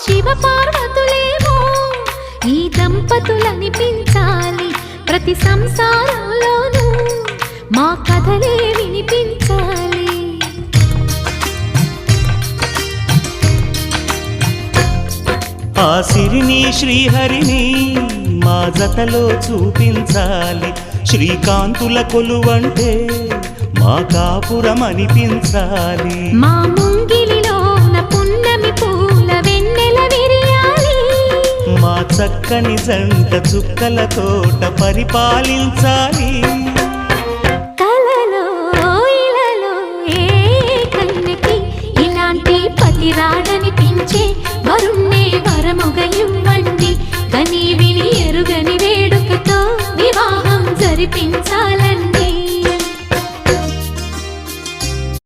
శివ పార్వతులేమో ఈ దంపతులనిపించాలి, ప్రతి సంసారంలోనూ మా కథలే వినిపించాలి. ఆ సిరిని శ్రీహరిని మా జతలో చూపించాలి, శ్రీకాంతుల కొలువంటే మా కాపురం అనిపించాలి. మా ముంగిలిలోన పున్నమి పూల వెన్నెల విరియాలి, మా చక్కని జంట చుక్కల తోట పరిపాలించాలి. కలలో ఇలలో ఏ కన్నెకి ఇలాంటి పతి రాడనిపించే వరుణ్ణే వరముగా ఇవ్వండి, కని విని ఎరుగని వేడుకతో వివాహం జరిపించండి.